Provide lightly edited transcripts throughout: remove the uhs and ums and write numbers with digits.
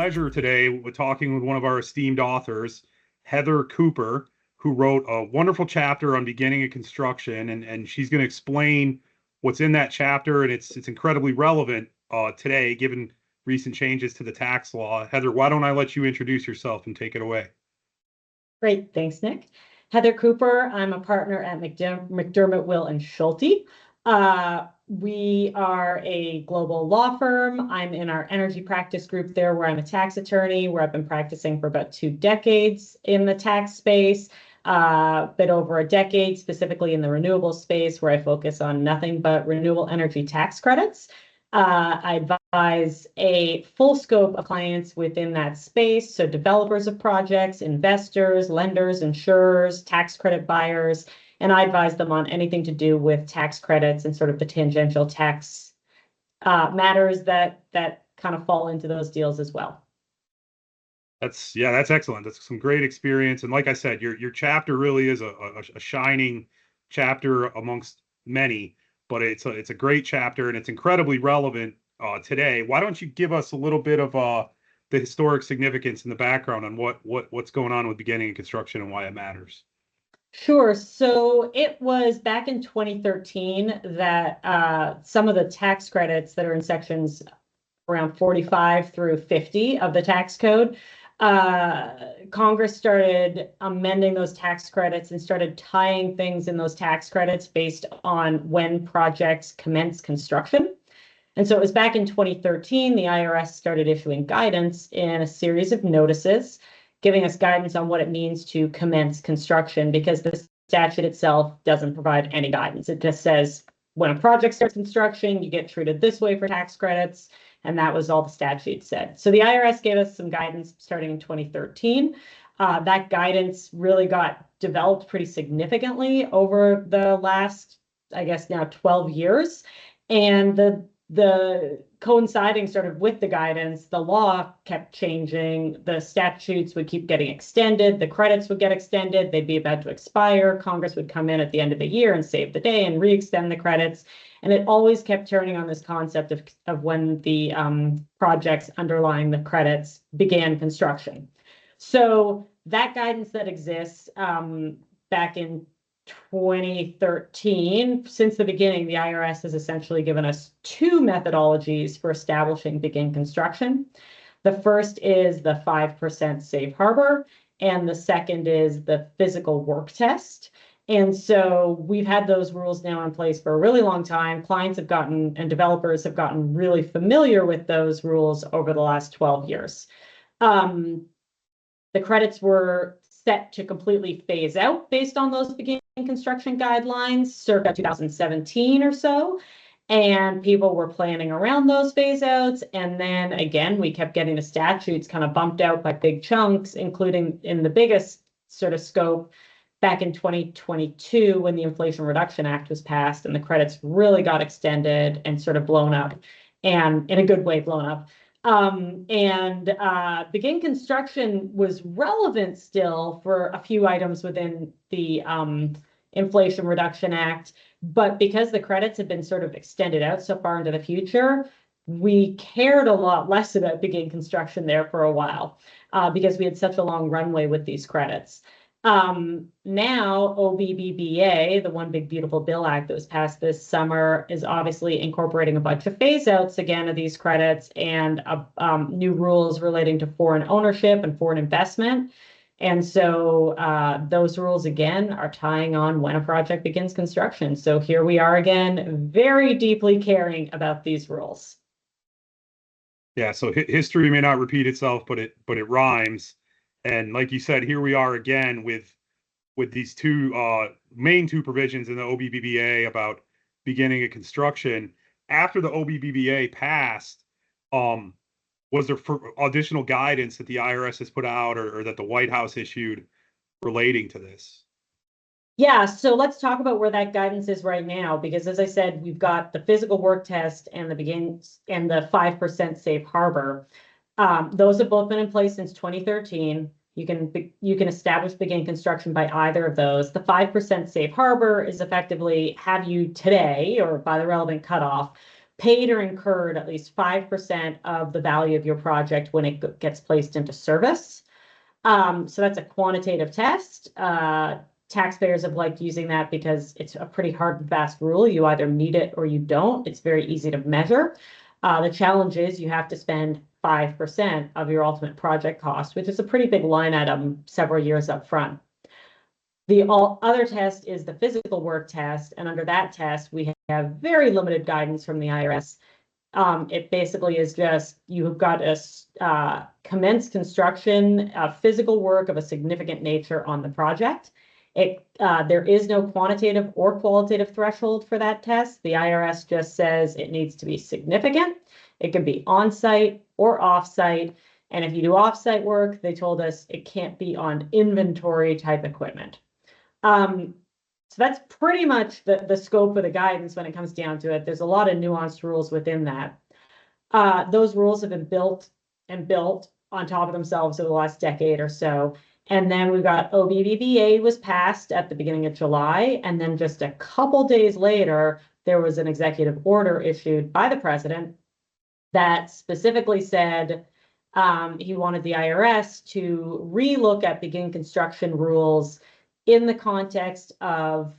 pleasure today with talking with one of our esteemed authors, Heather Cooper, who wrote a wonderful chapter on beginning of construction, and she's going to explain what's in that chapter, and it's incredibly relevant today, given recent changes to the tax law. Heather, why don't I let you introduce yourself and take it away? Great, thanks, Nick. Heather Cooper, I'm a partner at McDermott Will and Schulte. We are a global law firm. I'm in our energy practice group there, where I'm a tax attorney, where I've been practicing for about 2 decades in the tax space, but over a decade specifically in the renewable space, where I focus on nothing but renewable energy tax credits. I advise a full scope of clients within that space, so developers of projects, investors, lenders, insurers, tax credit buyers, and I advise them on anything to do with tax credits and sort of the tangential tax matters that kind of fall into those deals as well. That's excellent. That's some great experience. And like I said, your chapter really is a shining chapter amongst many, but it's a great chapter and it's incredibly relevant today. Why don't you give us a little bit of the historic significance and the background on what's going on with beginning of construction and why it matters? Sure. So it was back in 2013 that some of the tax credits that are in sections around 45 through 50 of the tax code, Congress started amending those tax credits and started tying things in those tax credits based on when projects commence construction. And so it was back in 2013, the IRS started issuing guidance in a series of notices, giving us guidance on what it means to commence construction, because the statute itself doesn't provide any guidance. It just says when a project starts construction, you get treated this way for tax credits, and that was all the statute said. So the IRS gave us some guidance starting in 2013. That guidance really got developed pretty significantly over the last, I guess now 12 years. And the coinciding sort of with the guidance, the law kept changing, the statutes would keep getting extended, the credits would get extended, they'd be about to expire, Congress would come in at the end of the year and save the day and re-extend the credits. And it always kept turning on this concept of when the projects underlying the credits began construction. So that guidance that exists back in 2013, since the beginning, the IRS has essentially given us 2 methodologies for establishing begin construction. The first is the 5% safe harbor, and the second is the physical work test. And so we've had those rules now in place for a really long time. Clients have gotten, and developers have gotten really familiar with those rules over the last 12 years. The credits were set to completely phase out based on those beginning construction guidelines circa 2017 or so. And people were planning around those phase outs. And then again, we kept getting the statutes kind of bumped out by big chunks, including in the biggest sort of scope back in 2022 when the Inflation Reduction Act was passed and the credits really got extended and sort of blown up, and in a good way blown up. Begin construction was relevant still for a few items within the Inflation Reduction Act, but because the credits had been sort of extended out so far into the future, we cared a lot less about begin construction there for a while because we had such a long runway with these credits. Now OBBBA, the One Big Beautiful Bill Act that was passed this summer, is obviously incorporating a bunch of phase outs again of these credits and new rules relating to foreign ownership and foreign investment. And so those rules again are tying on when a project begins construction. So here we are again, very deeply caring about these rules. Yeah, so history may not repeat itself, but it rhymes. And like you said, here we are again with these main two provisions in the OBBBA about beginning of construction. After the OBBBA passed, was there additional guidance that the IRS has put out or that the White House issued relating to this? Yeah, so let's talk about where that guidance is right now, because as I said, we've got the physical work test and the 5% safe harbor. Those have both been in place since 2013. You can establish begin construction by either of those. The 5% safe harbor is effectively have you today or by the relevant cutoff paid or incurred at least 5% of the value of your project when it gets placed into service. So that's a quantitative test. Taxpayers have liked using that because it's a pretty hard and fast rule. You either meet it or you don't. It's very easy to measure. The challenge is you have to spend 5% of your ultimate project cost, which is a pretty big line item several years up front. The other test is the physical work test, and under that test, we have very limited guidance from the IRS. It basically is just you've got to commence construction, physical work of a significant nature on the project. There is no quantitative or qualitative threshold for that test. The IRS just says it needs to be significant. It can be on-site or off-site. And if you do off-site work, they told us it can't be on inventory type equipment. So that's pretty much the scope of the guidance when it comes down to it. There's a lot of nuanced rules within that. Those rules have been built and built on top of themselves over the last decade or so. And then we've got OBBBA was passed at the beginning of July. And then just a couple days later, there was an executive order issued by the president that specifically said he wanted the IRS to relook at begin construction rules in the context of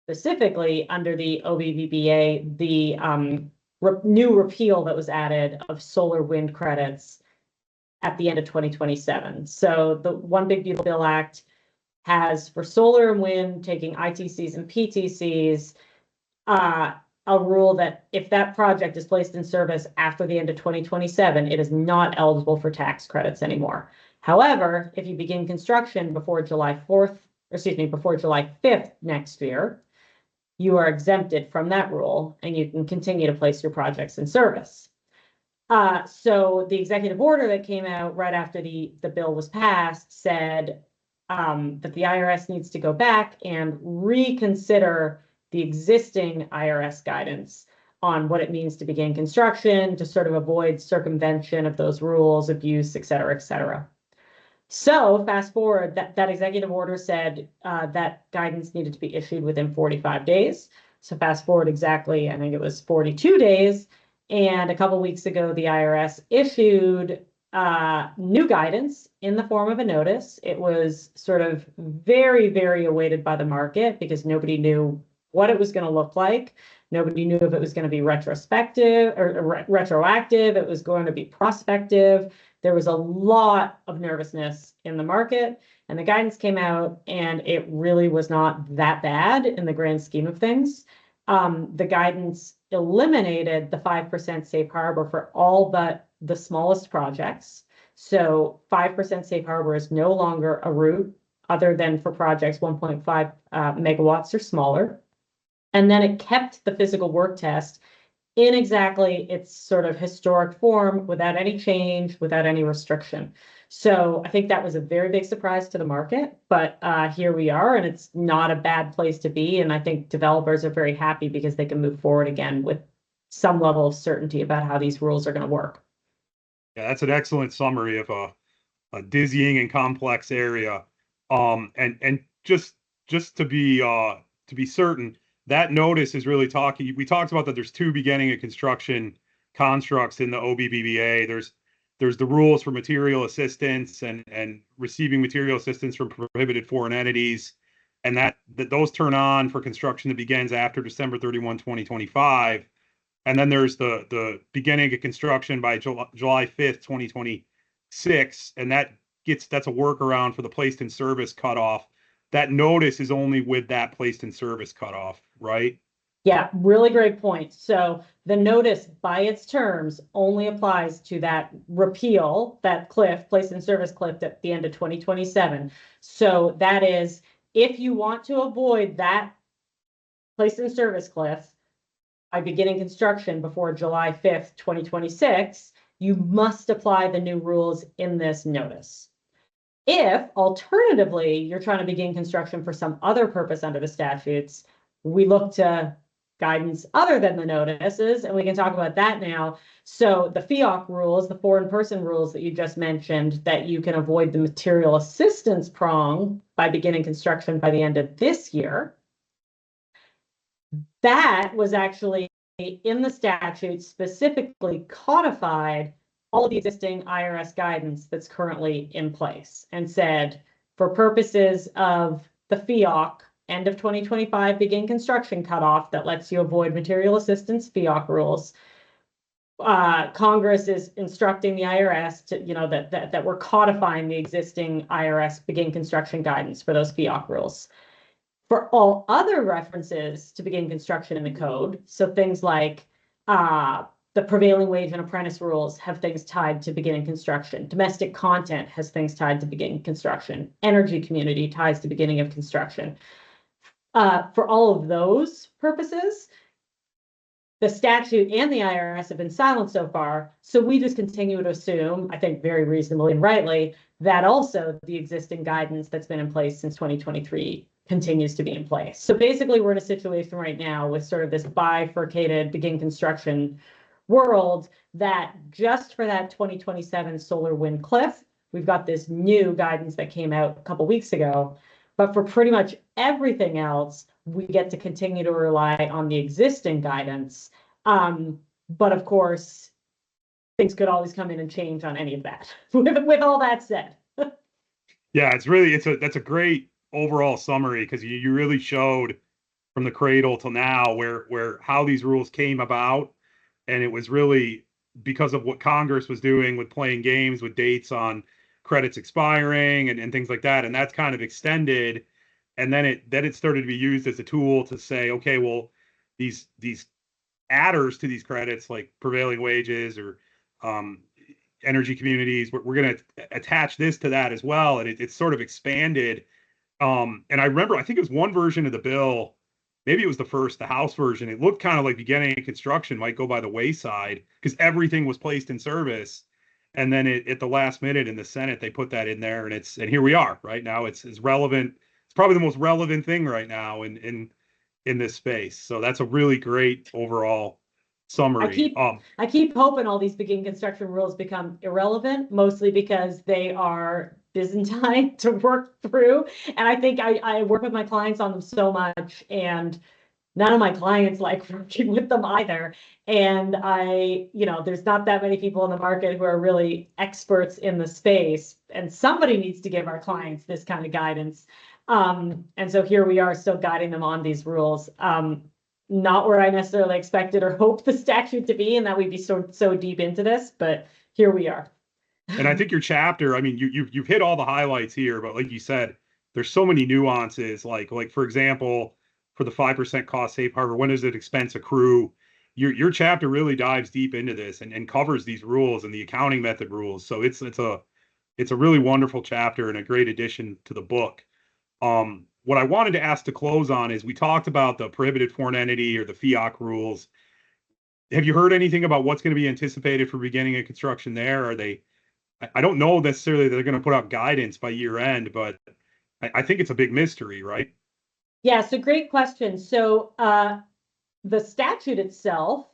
specifically under the OBBBA, the new repeal that was added of solar wind credits at the end of 2027. So the One Big Beautiful Bill Act has for solar and wind taking ITCs and PTCs, a rule that if that project is placed in service after the end of 2027, it is not eligible for tax credits anymore. However, if you begin construction before July 5th next year, you are exempted from that rule and you can continue to place your projects in service. So the executive order that came out right after the bill was passed said that the IRS needs to go back and reconsider the existing IRS guidance on what it means to begin construction to sort of avoid circumvention of those rules, abuse, et cetera, et cetera. So fast forward, that executive order said that guidance needed to be issued within 45 days. So fast forward exactly, I think it was 42 days. And a couple of weeks ago, the IRS issued new guidance in the form of a notice. It was sort of very, very awaited by the market because nobody knew what it was going to look like. Nobody knew if it was going to be retrospective or retroactive. It was going to be prospective. There was a lot of nervousness in the market, and the guidance came out, and it really was not that bad in the grand scheme of things. The guidance eliminated the 5% safe harbor for all but the smallest projects. So 5% safe harbor is no longer a route other than for projects 1.5 megawatts or smaller. And then it kept the physical work test in exactly its sort of historic form without any change, without any restriction. So I think that was a very big surprise to the market, but here we are, and it's not a bad place to be. And I think developers are very happy because they can move forward again with some level of certainty about how these rules are going to work. Yeah, that's an excellent summary of a dizzying and complex area. And just to be certain, that notice is really talking. We talked about that. There's two beginning of construction constructs in the OBBBA. There's the rules for material assistance and receiving material assistance from prohibited foreign entities, and that those turn on for construction that begins after December 31, 2025. And then there's the beginning of construction by July 5th, 2026, and that's a workaround for the placed in service cutoff. That notice is only with that placed in service cutoff, right? Yeah, really great point. So the notice by its terms only applies to that repeal, that cliff, placed in service cliff at the end of 2027. So that is, if you want to avoid that placed in service cliff by beginning construction before July 5th, 2026, you must apply the new rules in this notice. If alternatively, you're trying to begin construction for some other purpose under the statutes, we look to guidance other than the notices, and we can talk about that now. So the FEOC rules, the foreign person rules that you just mentioned, that you can avoid the material assistance prong by beginning construction by the end of this year. That was actually in the statute specifically codified all of the existing IRS guidance that's currently in place and said, for purposes of the FEOC, end of 2025, begin construction cutoff that lets you avoid material assistance FEOC rules. Congress is instructing the IRS to, that we're codifying the existing IRS begin construction guidance for those FEOC rules. For all other references to begin construction in the code, so things like the prevailing wage and apprentice rules have things tied to beginning construction. Domestic content has things tied to beginning construction. Energy community ties to beginning of construction. For all of those purposes, the statute and the IRS have been silent so far. So we just continue to assume, I think very reasonably and rightly, that also the existing guidance that's been in place since 2023 continues to be in place. So basically, we're in a situation right now with sort of this bifurcated begin construction world that just for that 2027 solar wind cliff, we've got this new guidance that came out a couple weeks ago. But for pretty much everything else, we get to continue to rely on the existing guidance. But of course, things could always come in and change on any of that. With all that said. Yeah, that's a great overall summary, because you really showed from the cradle till now where how these rules came about. And it was really because of what Congress was doing with playing games with dates on credits expiring and things like that. And that's kind of extended. And then it started to be used as a tool to say, okay, well, these adders to these credits, like prevailing wages or energy communities, we're going to attach this to that as well. And it's sort of expanded. And I remember, I think it was one version of the bill, maybe it was the House version. It looked kind of like beginning of construction might go by the wayside because everything was placed in service. And then at the last minute in the Senate, they put that in there, and here we are right now. It's relevant. It's probably the most relevant thing right now in this space. So that's a really great overall summary. I keep hoping all these begin construction rules become irrelevant, mostly because they are Byzantine to work through. And I think I work with my clients on them so much, and none of my clients like working with them either. And there's not that many people in the market who are really experts in the space. And somebody needs to give our clients this kind of guidance. And so here we are still guiding them on these rules. Not where I necessarily expected or hoped the statute to be, and that we'd be so deep into this, but here we are. And I think your chapter, I mean, you've hit all the highlights here, but like you said, there's so many nuances. Like for example, for the 5% cost safe harbor, when does it expense accrue? Your chapter really dives deep into this and covers these rules and the accounting method rules. So it's a really wonderful chapter and a great addition to the book. What I wanted to ask to close on is, we talked about the prohibited foreign entity or the FEOC rules. Have you heard anything about what's going to be anticipated for beginning of construction there? I don't know necessarily that they're going to put out guidance by year end, but I think it's a big mystery, right? Yeah, so great question. So the statute itself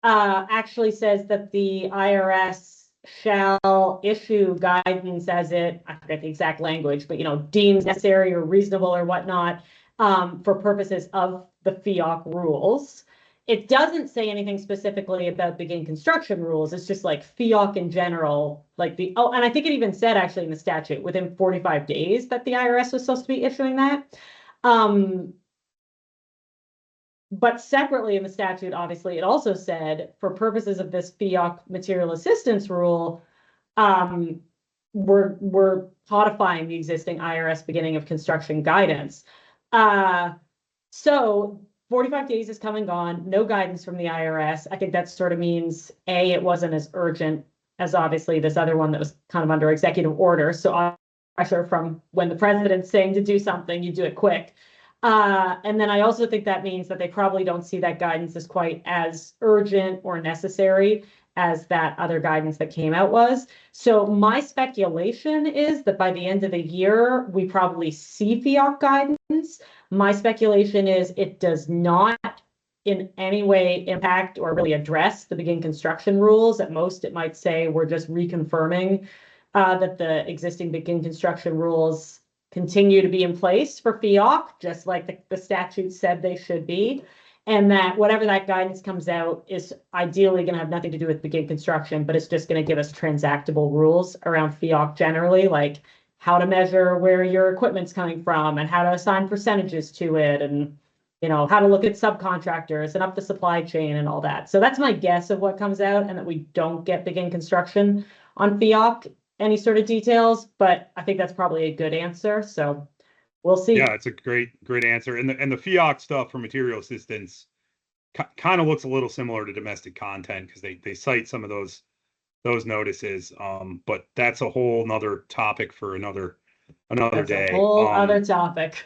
actually says that the IRS shall issue guidance as I forget the exact language, but deems necessary or reasonable or whatnot for purposes of the FEOC rules. It doesn't say anything specifically about begin construction rules. It's just like FEOC in general, and I think it even said actually in the statute within 45 days that the IRS was supposed to be issuing that. But separately in the statute, obviously, it also said for purposes of this FEOC material assistance rule, we're codifying the existing IRS beginning of construction guidance. So 45 days has come and gone, no guidance from the IRS. I think that sort of means, it wasn't as urgent as obviously this other one that was kind of under executive order. So pressure from when the president's saying to do something, you do it quick. And then I also think that means that they probably don't see that guidance as quite as urgent or necessary as that other guidance that came out was. So my speculation is that by the end of the year, we probably see FEOC guidance. My speculation is it does not in any way impact or really address the begin construction rules. At most, it might say we're just reconfirming that the existing begin construction rules continue to be in place for FEOC, just like the statute said they should be. And that whatever that guidance comes out is ideally going to have nothing to do with begin construction, but it's just going to give us transactable rules around FEOC generally, like how to measure where your equipment's coming from and how to assign percentages to it, and how to look at subcontractors and up the supply chain and all that. So that's my guess of what comes out, and that we don't get begin construction on FEOC, any sort of details, but I think that's probably a good answer. So we'll see. Yeah, it's a great answer. And the FEOC stuff for material assistance kind of looks a little similar to domestic content, because they cite some of those notices. But that's a whole nother topic for another That's day. a whole other topic.